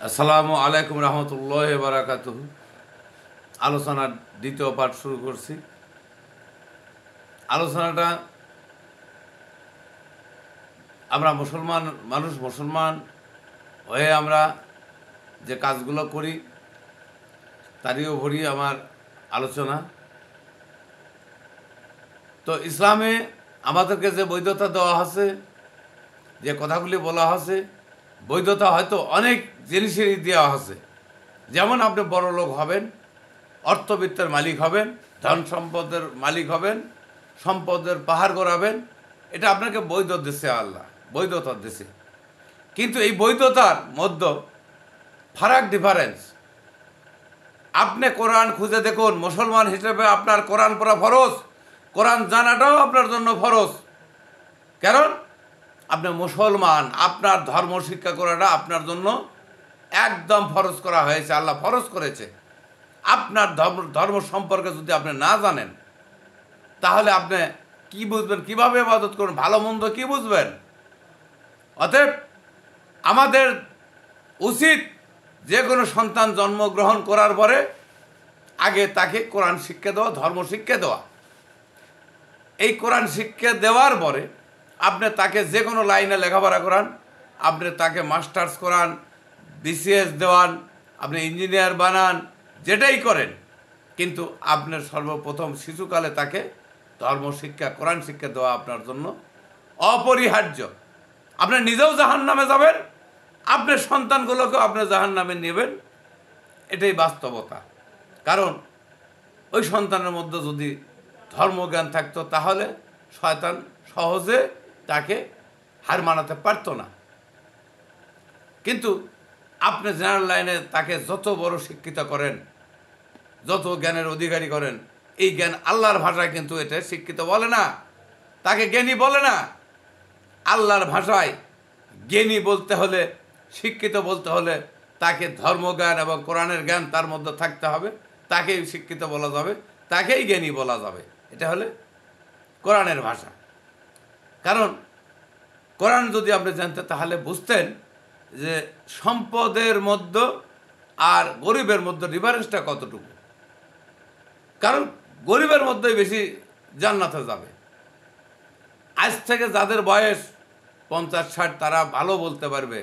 আসসালামু আলাইকুম রহমতুল্লাহ বারাকাতুহু। আলোচনার দ্বিতীয় পাঠ শুরু করছি। আলোচনাটা আমরা মুসলমান হয়ে আমরা যে কাজগুলো করি তারই উপরই আমার আলোচনা। তো ইসলামে আমাদেরকে যে বৈধতা দেওয়া আছে, যে কথাগুলি বলা আছে, বৈধতা হয়তো অনেক জিনিসেরই দেওয়া আছে। যেমন আপনি বড় লোক হবেন, অর্থবিত্তের মালিক হবেন, ধন সম্পদের মালিক হবেন, সম্পদের পাহাড় গড়াবেন, এটা আপনাকে বৈধ দিছে আল্লাহ, বৈধতা দিছে। কিন্তু এই বৈধতার মধ্যে ডিফারেন্স। আপনি কোরআন খুঁজে দেখুন, মুসলমান হিসেবে আপনার কোরআন পড়া ফরজ, কোরআন জানাটাও আপনার জন্য ফরজ। কারণ আপনি মুসলমান, আপনার ধর্ম শিক্ষা করাটা আপনার জন্য একদম ফরজ করা হয়েছে, আল্লাহ ফরজ করেছে। আপনার ধর্ম সম্পর্কে যদি আপনি না জানেন, তাহলে আপনি কি বুঝবেন, কিভাবে ইবাদত করবেন, ভালো মন্দ কি বুঝবেন? অতএব আমাদের উচিত যে কোনো সন্তান জন্মগ্রহণ করার পরে আগে তাকে কোরআন শিক্ষা দেওয়া, ধর্ম শিক্ষা দেওয়া। এই কোরআন শিক্ষা দেওয়ার পরে আপনি তাকে যে কোনো লাইনে লেখাপড়া করান, আপনি তাকে মাস্টার্স করান, বিসিএস দেওয়ান, আপনি ইঞ্জিনিয়ার বানান, যেটাই করেন, কিন্তু আপনার সর্বপ্রথম শিশুকালে তাকে ধর্ম শিক্ষা, কোরআন শিক্ষা দেওয়া আপনার জন্য অপরিহার্য। আপনি নিজেও জাহান্নামে যাবেন, আপনার সন্তানগুলোকেও আপনি জাহান্নামে নেবেন, এটাই বাস্তবতা। কারণ ওই সন্তানের মধ্যে যদি ধর্মজ্ঞান থাকতো, তাহলে শয়তান সহজে তাকে হার মানাতে পারতো না। কিন্তু আপনি জেনারেল লাইনে তাকে যত বড় শিক্ষিত করেন, যত জ্ঞানের অধিকারী করেন, এই জ্ঞান আল্লাহর ভাষায় কিন্তু এটা শিক্ষিত বলে না, তাকে জ্ঞানী বলে না। আল্লাহর ভাষায় জ্ঞানী বলতে হলে, শিক্ষিত বলতে হলে তাকে ধর্মজ্ঞান এবং কোরআনের জ্ঞান তার মধ্যে থাকতে হবে, তাকেই শিক্ষিত বলা যাবে, তাকেই জ্ঞানী বলা যাবে। এটা হলে কোরআনের ভাষা। কারণ কোরআন যদি আপনি জানতেন, তাহলে বুঝতেন যে সম্পদের মধ্যে আর গরিবের মধ্যে ডিফারেন্সটা কতটুকু। কারণ গরিবের মধ্যেই বেশি জান্নাতে যাবে। আজ থেকে যাদের বয়স 50-60, তারা ভালো বলতে পারবে।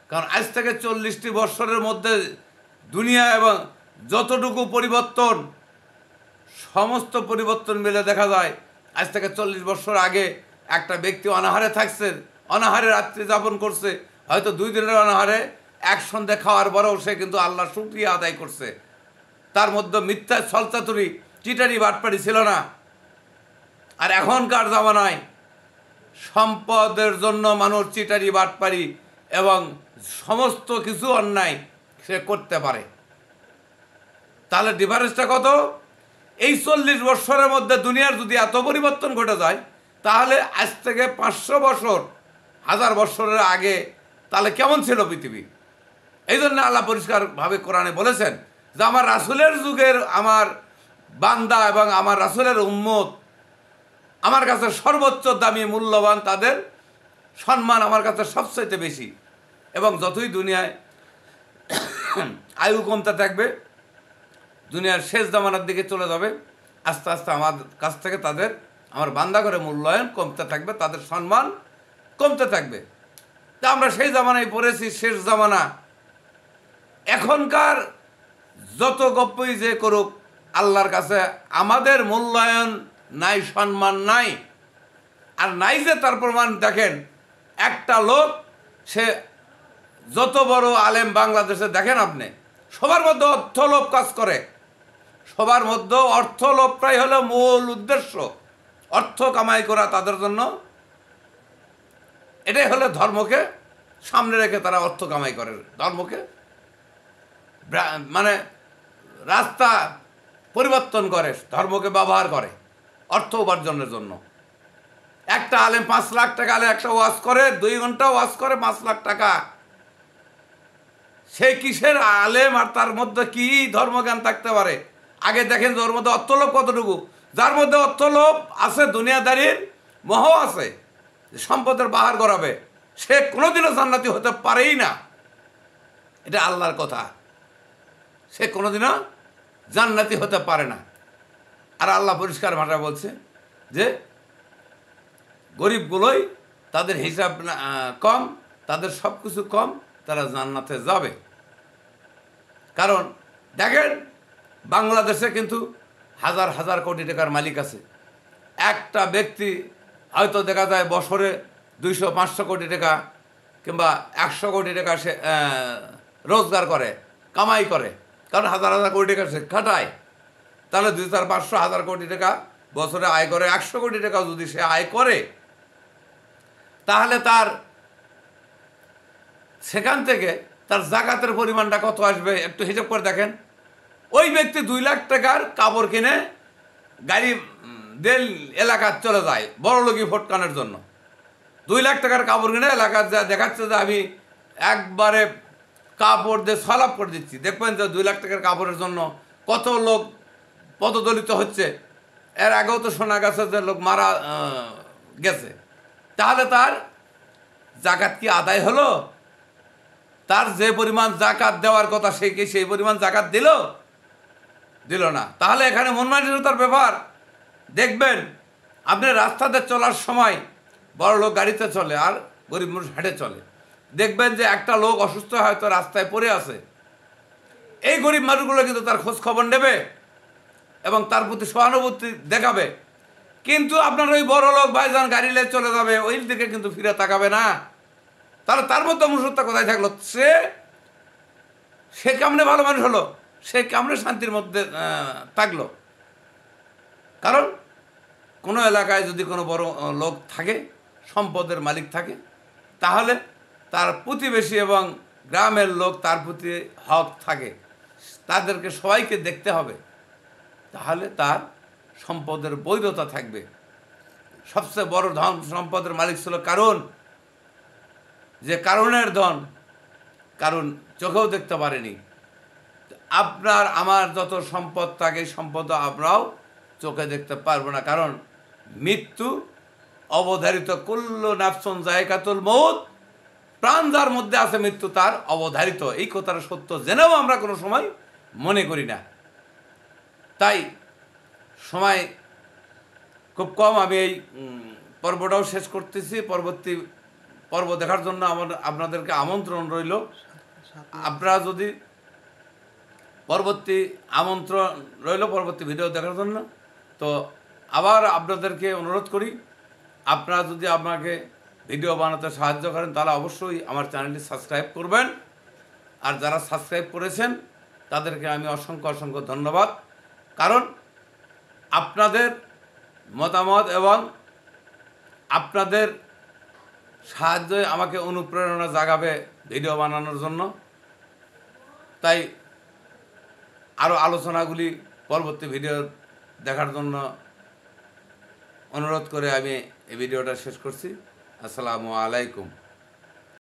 কারণ আজ থেকে 40টি বৎসরের মধ্যে দুনিয়া এবং যতটুকু পরিবর্তন, সমস্ত পরিবর্তন মিলে দেখা যায় আজ থেকে 40 বছর আগে একটা ব্যক্তি অনাহারে থাকছে, অনাহারে রাত্রি যাপন করছে, হয়তো 2 দিনের অনাহারে এক সন্ধ্যে খাওয়ার পরেও সে কিন্তু আল্লাহ শুকরিয়া আদায় করছে। তার মধ্যে মিথ্যা ছলচাতুরি, চিটারি বাটপাড়ি ছিল না। আর এখনকার জামানায় সম্পদের জন্য মানুষ চিটারি বাটপাড়ি এবং সমস্ত কিছু অন্যায় সে করতে পারে। তাহলে ডিফারেন্সটা কত? এই 40 বছরের মধ্যে দুনিয়ার যদি এত পরিবর্তন ঘটে যায়, তাহলে আজ থেকে 500 বছর, 1000 বছরের আগে তাহলে কেমন ছিল পৃথিবী? এই জন্য আল্লাহ পরিষ্কারভাবে কোরআনে বলেছেন যে আমার রাসূলের যুগের আমার বান্দা এবং আমার রাসূলের উম্মত আমার কাছে সর্বোচ্চ দামি, মূল্যবান, তাদের সম্মান আমার কাছে সবচাইতে বেশি। এবং যতই দুনিয়ায় আয়ু কমতে থাকবে, দুনিয়ার শেষ জামানার দিকে চলে যাবে, আস্তে আস্তে আমার কাছ থেকে তাদের, আমার বান্দা করে মূল্যায়ন কমতে থাকবে, তাদের সম্মান কমতে থাকবে। তা আমরা সেই জামানায় পড়েছি, শেষ জামানা। এখনকার যত গপ্পই যে করুক, আল্লাহর কাছে আমাদের মূল্যায়ন নাই, সম্মান নাই। আর নাই যে তার প্রমাণ দেখেন, একটা লোক, সে যত বড় আলেম বাংলাদেশে দেখেন আপনি, সবার মধ্যে অর্থলোভ কাজ করে। সবার মধ্যে অর্থলোভটাই হলো মূল উদ্দেশ্য, অর্থ কামাই করা তাদের জন্য। এটাই হলো ধর্মকে সামনে রেখে তারা অর্থ কামাই করে, ধর্মকে মানে রাস্তা পরিবর্তন করে, ধর্মকে ব্যবহার করে অর্থ উপার্জনের জন্য। একটা আলেম 5 লাখ টাকা আলে একটা ওয়াজ করে, 2 ঘন্টা ওয়াজ করে, 5 লাখ টাকা। সে কিসের আলেম আর তার মধ্যে কি ধর্মজ্ঞান থাকতে পারে? আগে দেখেন যে ওর মধ্যে অর্থলোভ কতটুকু। যার মধ্যে অর্থলোভ আছে, দুনিয়াদারির মোহ আছে, সম্পদের বাহার গড়াবে, সে কোনোদিনও জান্নাতি হতে পারেই না। এটা আল্লাহর কথা, সে কোনোদিনও জান্নাতি হতে পারে না। আর আল্লাহ পরিষ্কার ভাষায় বলছে যে গরিবগুলোই তাদের হিসাব কম, তাদের সব কিছু কম, তারা জান্নাতে যাবে। কারণ দেখেন বাংলাদেশে কিন্তু হাজার হাজার কোটি টাকার মালিক আছে। একটা ব্যক্তি হয়তো দেখা যায় বছরে 200-500 কোটি টাকা কিংবা 100 কোটি টাকা সে রোজগার করে, কামাই করে, কারণ হাজার হাজার কোটি টাকা সে খাটায়। তাহলে 200-500 কোটি টাকা বছরে আয় করে। 100 কোটি টাকা যদি সে আয় করে, তাহলে তার সেখান থেকে তার জাকাতের পরিমাণটা কত আসবে একটু হিসাব করে দেখেন। ওই ব্যক্তি 2 লাখ টাকার কাপড় কিনে গাড়ি দেল এলাকার চলে যায় বড় লোকই ফটকানোর জন্য। 2 লাখ টাকার কাপড় কিনে এলাকার যা দেখাচ্ছে যে আমি একবারে কাপড় দিয়ে সলাপ করে দিচ্ছি। দেখবেন যে 2 লাখ টাকার কাপড়ের জন্য কত লোক পদদলিত হচ্ছে। এর আগেও তো শোনা গেছে যে লোক মারা গেছে। তাহলে তার জাকাত কি আদায় হলো? তার যে পরিমাণ জাকাত দেওয়ার কথা সে কি সেই পরিমাণ জাকাত দিল না। তাহলে এখানে মন মানসিকতার ব্যাপার। দেখবেন আপনি রাস্তাতে চলার সময় বড় লোক গাড়িতে চলে আর গরিব মানুষ হেঁটে চলে। দেখবেন যে একটা লোক অসুস্থ হয়তো রাস্তায় পড়ে আছে, এই গরিব মানুষগুলো কিন্তু তার খোঁজ খবর নেবে এবং তার প্রতি সহানুভূতি দেখাবে। কিন্তু আপনার ওই বড় লোক ভাইজান গাড়ি নিয়ে চলে যাবে, ওই দিকে কিন্তু ফিরে তাকাবে না। তাহলে তার মধ্যে মনুষ্যত্ব কোথায় থাকলো? সে কেমনে ভালো মানুষ হলো? সে কেমনে শান্তির মধ্যে থাকলো? কারণ কোনো এলাকায় যদি কোনো বড় লোক থাকে, সম্পদের মালিক থাকে, তাহলে তার প্রতিবেশী এবং গ্রামের লোক তার প্রতি হক থাকে, তাদেরকে সবাইকে দেখতে হবে। তাহলে তার সম্পদের বৈধতা থাকবে। সবচেয়ে বড় ধন সম্পদের মালিক ছিল কারণ, যে কারণের ধন কারণ চোখেও দেখতে পারেনি। আপনার আমার যত সম্পদ থাকে, সম্পদ আমরাও চোখে দেখতে পারবো না। কারণ মৃত্যু অবধারিত, কুল্লু নাফসুন যায়কাতুল মউত, প্রাণ যার মধ্যে আছে মৃত্যু তার অবধারিত। এই কথাটা সত্য জেনেও আমরা কোনো সময় মনে করি না। তাই সময় খুব কম, আমি এই পর্বটাও শেষ করতেছি। পরবর্তী পর্ব দেখার জন্য আপনাদেরকে আমন্ত্রণ রইল। আপনারা যদি পরবর্তী ভিডিও দেখার জন্য। তো আবার আপনাদেরকে অনুরোধ করি, আপনারা যদি আমাকে ভিডিও বানাতে সাহায্য করেন তাহলে অবশ্যই আমার চ্যানেলটি সাবস্ক্রাইব করবেন। আর যারা সাবস্ক্রাইব করেছেন তাদেরকে আমি অসংখ্য অসংখ্য ধন্যবাদ। কারণ আপনাদের মতামত এবং আপনাদের সাহায্যে আমাকে অনুপ্রেরণা জাগাবে ভিডিও বানানোর জন্য। তাই আরও আলোচনাগুলি পরবর্তী ভিডিও দেখার জন্য অনুরোধ করে আমি এই ভিডিওটা শেষ করছি। আসসালামু আলাইকুম।